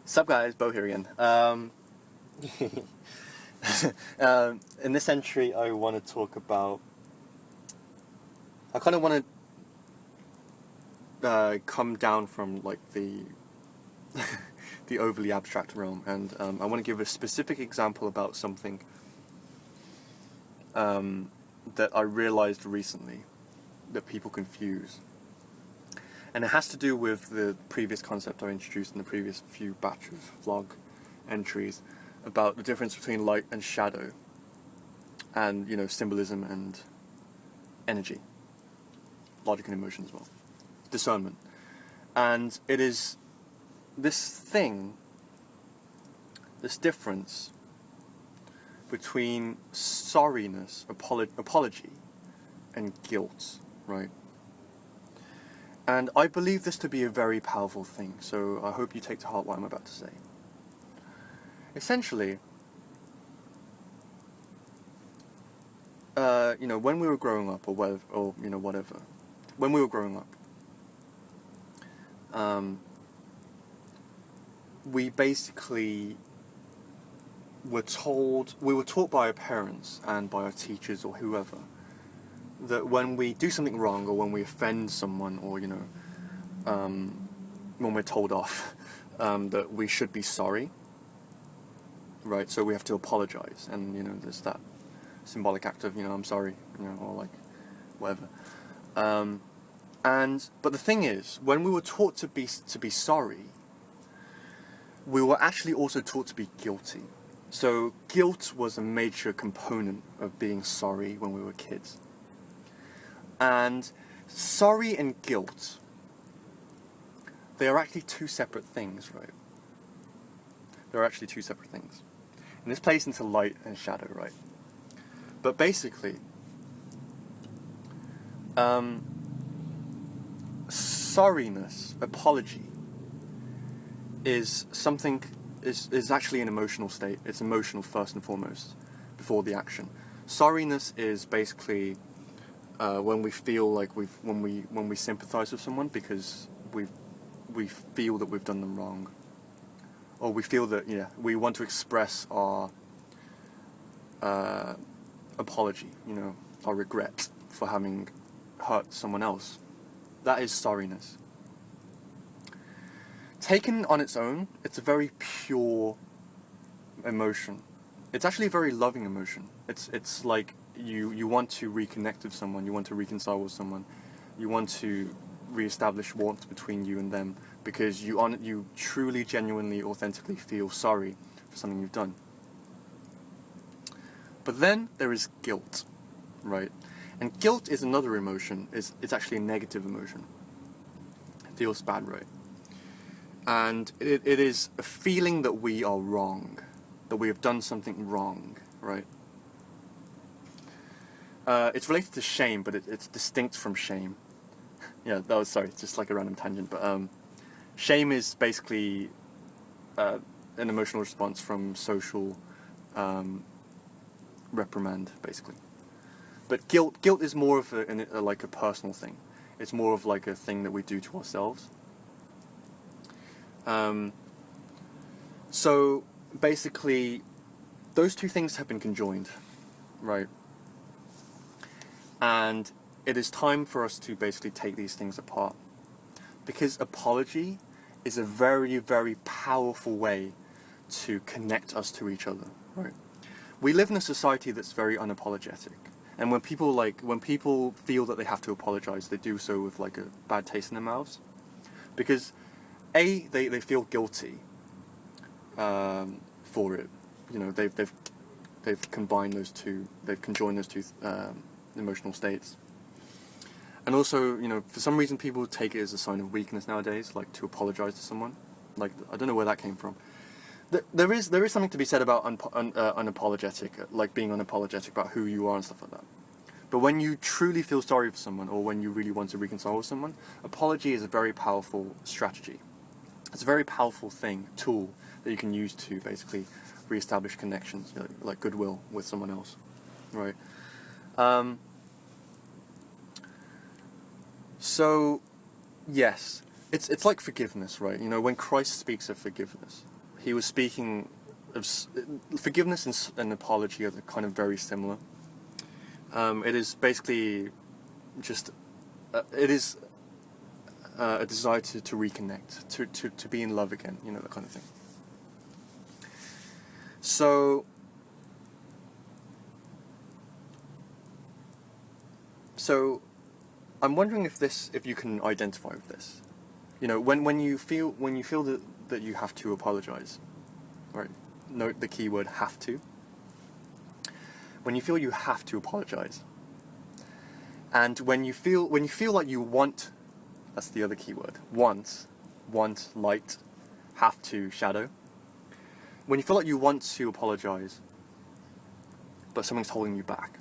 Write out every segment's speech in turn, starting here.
Sup guys, Bo here again. In this entry I want to talk about, I kind of want to come down from like the the overly abstract realm, and I want to give a specific example about something that I realized recently that people confuse. And it has to do with the previous concept I introduced in the previous few batch of vlog entries about the difference between light and shadow, and, you know, symbolism and energy, logic and emotion as well, discernment. And it is this thing, this difference between sorriness, apology, and guilt, right? And I believe this to be a very powerful thing, so I hope you take to heart what I'm about to say. Essentially, you know, when we were growing up, or whatever, when we were growing up, we basically we were taught by our parents and by our teachers or whoever, that when we do something wrong, or when we offend someone, or, you know, when we're told off, that we should be sorry, right? So we have to apologize, and, you know, there's that symbolic act of, you know, I'm sorry, you know, or like whatever. But the thing is, when we were taught to be sorry, we were actually also taught to be guilty. So guilt was a major component of being sorry when we were kids. And sorry and guilt, they are actually two separate things, right? They're actually two separate things. And this plays into light and shadow, right? But basically, sorriness, apology, is actually an emotional state. It's emotional first and foremost, before the action. Sorriness is basically when we feel like when we sympathize with someone because we feel that we've done them wrong, or we feel that, yeah, we want to express our apology, you know, our regret for having hurt someone else. That is sorriness. Taken on its own, it's a very pure emotion. It's actually a very loving emotion. It's like you want to reconnect with someone, you want to reconcile with someone, you want to re-establish warmth between you and them, because you truly, genuinely, authentically feel sorry for something you've done. But then there is guilt, right? And guilt is another emotion. It's actually a negative emotion. It feels bad, right? And it is a feeling that we are wrong, that we have done something wrong, right? It's related to shame, but it's distinct from shame. Yeah, that was, sorry, just like a random tangent, but shame is basically an emotional response from social reprimand, basically. But guilt is more of like a personal thing. It's more of like a thing that we do to ourselves. So basically, those two things have been conjoined, right? And it is time for us to basically take these things apart, because apology is a very, very powerful way to connect us to each other, right? We live in a society that's very unapologetic, and when people feel that they have to apologize, they do so with like a bad taste in their mouths, because they feel guilty for it. You know, they've combined those two, they've conjoined those two emotional states. And also, you know, for some reason people take it as a sign of weakness nowadays, like to apologize to someone. Like, I don't know where that came from. There is something to be said about unapologetic, like being unapologetic about who you are and stuff like that. But when you truly feel sorry for someone, or when you really want to reconcile with someone, apology is a very powerful strategy. It's a very powerful tool that you can use to basically re-establish connections, you know, like goodwill with someone else, right? So, yes, it's like forgiveness, right? You know, when Christ speaks of forgiveness, he was speaking of forgiveness and apology are kind of very similar. It is basically just it is a desire to reconnect, to be in love again, you know, that kind of thing. So I'm wondering if you can identify with this. You know, when you feel that you have to apologize, right? Note the key word "have to." When you feel you have to apologize, and when you feel like you want, that's the other key word. Want, light, have to, shadow. When you feel like you want to apologize, but something's holding you back,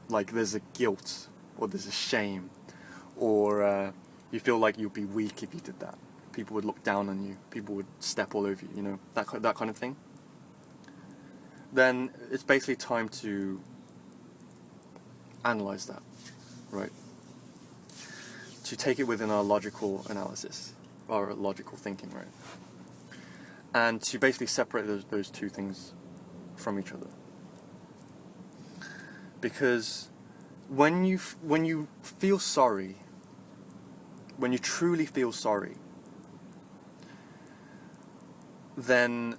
like there's a guilt, or there's a shame, or you feel like you'd be weak if you did that. People would look down on you. People would step all over you. You know, that kind of thing. Then it's basically time to analyze that, right? To take it within our logical analysis, our logical thinking, right? And to basically separate those two things from each other. Because when you feel sorry, when you truly feel sorry, then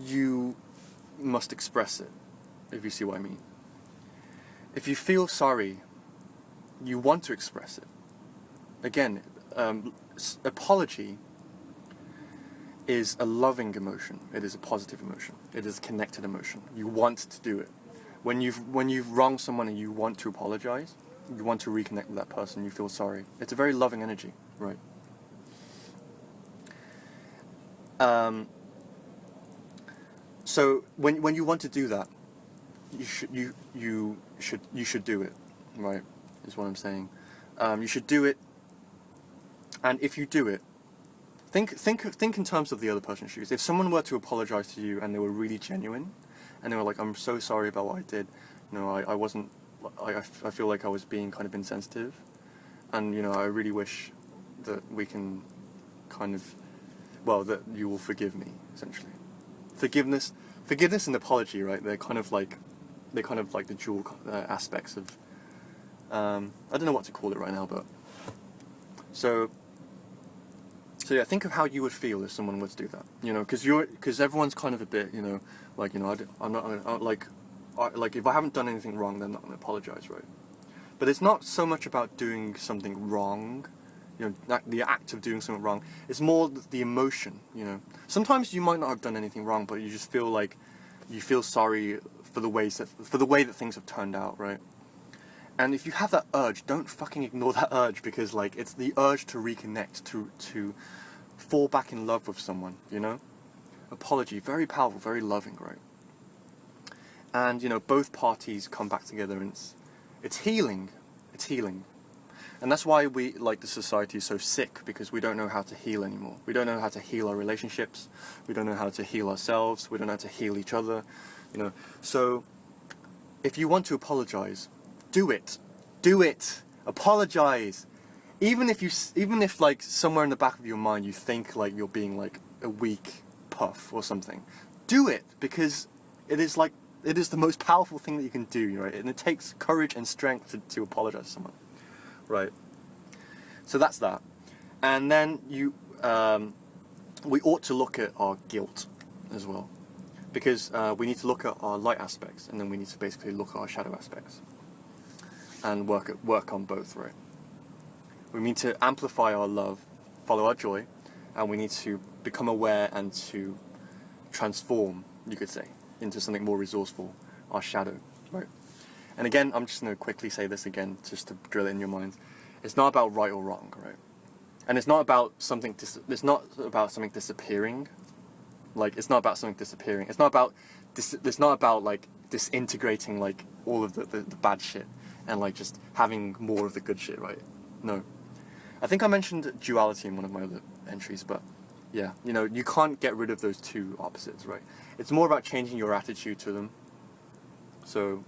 you must express it, if you see what I mean. If you feel sorry, you want to express it. Again, apology is a loving emotion. It is a positive emotion. It is a connected emotion. You want to do it. When you've wronged someone and you want to apologize, you want to reconnect with that person, you feel sorry. It's a very loving energy, right? So when you want to do that, you should do it, right? Is what I'm saying. You should do it, and if you do it, think in terms of the other person's shoes. If someone were to apologize to you and they were really genuine, and they were like, "I'm so sorry about what I did. You know, I wasn't. I feel like I was being kind of insensitive, and you know, I really wish that we can kind of, well, that you will forgive me, essentially." Forgiveness and apology, right? They're kind of like the dual aspects of. I don't know what to call it right now, but so yeah, think of how you would feel if someone were to do that. You know, because everyone's kind of a bit, you know, like, you know, I'm not like if I haven't done anything wrong, then I'm not going to apologize, right? But it's not so much about doing something wrong. You know, the act of doing something wrong. It's more the emotion, you know. Sometimes you might not have done anything wrong, but you just feel like you feel sorry for the way that things have turned out, right? And if you have that urge, don't fucking ignore that urge, because like it's the urge to reconnect, to fall back in love with someone, you know. Apology, very powerful, very loving, right? And you know, both parties come back together, and it's healing. It's healing. And that's why we, like, the society is so sick, because we don't know how to heal anymore. We don't know how to heal our relationships. We don't know how to heal ourselves. We don't know how to heal each other, you know. So, if you want to apologize, do it. Do it. Apologize. Even if like somewhere in the back of your mind you think like you're being like a weak puff or something, do it, because it is the most powerful thing that you can do, right? And it takes courage and strength to apologize to someone. Right, so that's that, and then we ought to look at our guilt as well, because we need to look at our light aspects, and then we need to basically look at our shadow aspects, and work on both. Right, we need to amplify our love, follow our joy, and we need to become aware and to transform, you could say, into something more resourceful, our shadow. Right. And again, I'm just going to quickly say this again, just to drill it in your minds. It's not about right or wrong, right? And it's not about something. It's not about something disappearing. Like, it's not about something disappearing. It's not about. It's not about like disintegrating like all of the bad shit and like just having more of the good shit, right? No. I think I mentioned duality in one of my other entries, but yeah, you know, you can't get rid of those two opposites, right? It's more about changing your attitude to them. So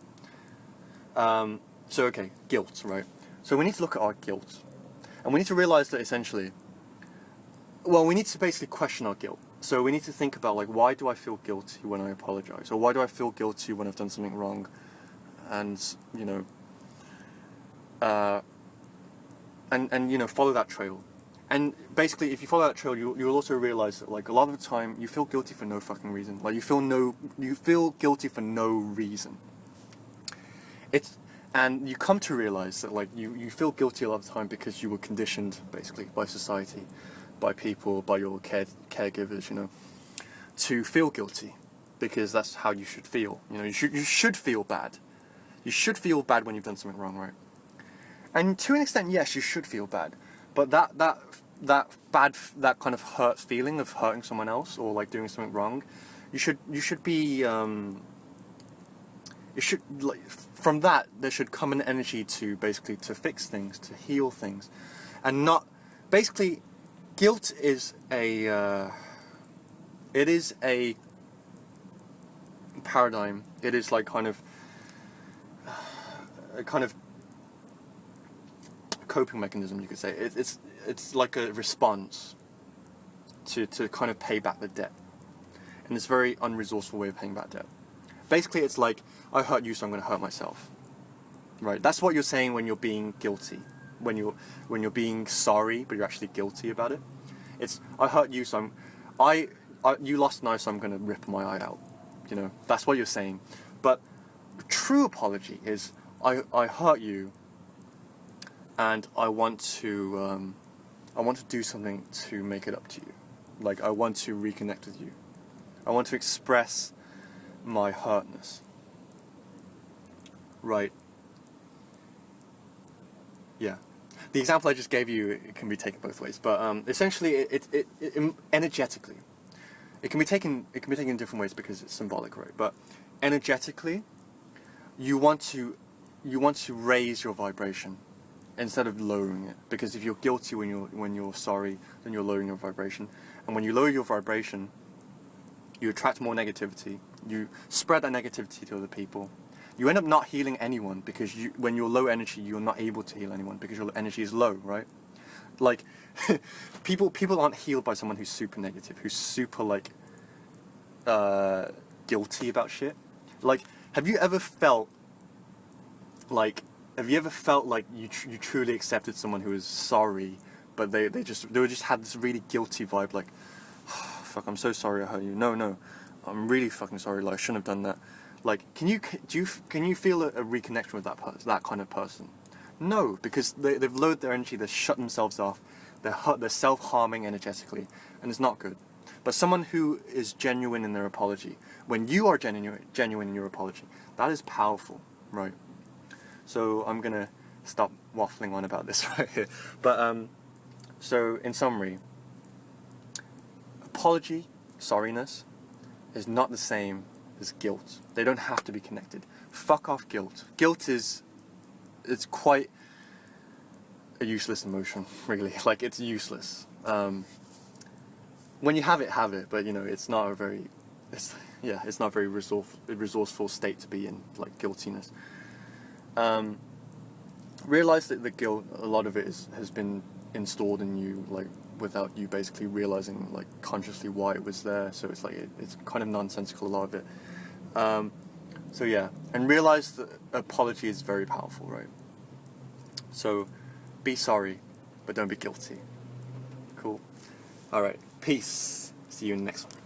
okay, guilt, right? So we need to look at our guilt. And we need to realize that essentially, well, we need to basically question our guilt. So we need to think about, like, why do I feel guilty when I apologize? Or why do I feel guilty when I've done something wrong? And, you know, and you know, follow that trail. And basically, if you follow that trail, you'll also realize that, like, a lot of the time, you feel guilty for no fucking reason. Like, you feel guilty for no reason. And you come to realize that, like, you feel guilty a lot of the time because you were conditioned, basically, by society, by people, by your caregivers, you know, to feel guilty, because that's how you should feel. You know, you should feel bad. You should feel bad when you've done something wrong, right? And to an extent, yes, you should feel bad. But that kind of hurt feeling of hurting someone else or, like, doing something wrong, you should be from that there should come an energy to basically to fix things, to heal things, and not basically. Guilt is a paradigm. It is like kind of a coping mechanism, you could say. It's like a response to kind of pay back the debt, and it's a very unresourceful way of paying back debt. Basically, it's like, I hurt you, so I'm going to hurt myself. Right? That's what you're saying when you're being guilty. When you're being sorry, but you're actually guilty about it. It's, I hurt you, so you lost a knife, so I'm going to rip my eye out. You know, that's what you're saying. But true apology is, I hurt you, and I want to do something to make it up to you. Like, I want to reconnect with you. I want to express my hurtness. Right. Yeah. The example I just gave you, it can be taken both ways, but essentially, it energetically, it can be taken in different ways because it's symbolic, right? But energetically, you want to raise your vibration instead of lowering it, because if you're guilty when you're sorry, then you're lowering your vibration, and when you lower your vibration, you attract more negativity. You spread that negativity to other people. You end up not healing anyone, because when you're low energy, you're not able to heal anyone because your energy is low, right? Like, people aren't healed by someone who's super negative, who's super, like, guilty about shit. Like, have you ever felt like you truly accepted someone who is sorry, but they just had this really guilty vibe, like, oh, fuck, I'm so sorry I hurt you. No, I'm really fucking sorry. Like, I shouldn't have done that. Like, can you feel a reconnection with that kind of person? No, because they've lowered their energy, they've shut themselves off, they're self-harming energetically, and it's not good. But someone who is genuine in their apology, when you are genuine in your apology, that is powerful, right? So I'm gonna stop waffling on about this right here. But so in summary, apology, sorriness, is not the same as guilt. They don't have to be connected. Fuck off guilt. Guilt it's quite a useless emotion, really. Like, it's useless. When you have it, but, you know, it's not a very resourceful state to be in, like, guiltiness. Realize that the guilt, a lot of it has been installed in you, like, without you basically realizing, like, consciously why it was there. So it's like it's kind of nonsensical, a lot of it. So yeah, and realize that apology is very powerful, right? So be sorry, but don't be guilty. Cool. All right. Peace. See you in the next one.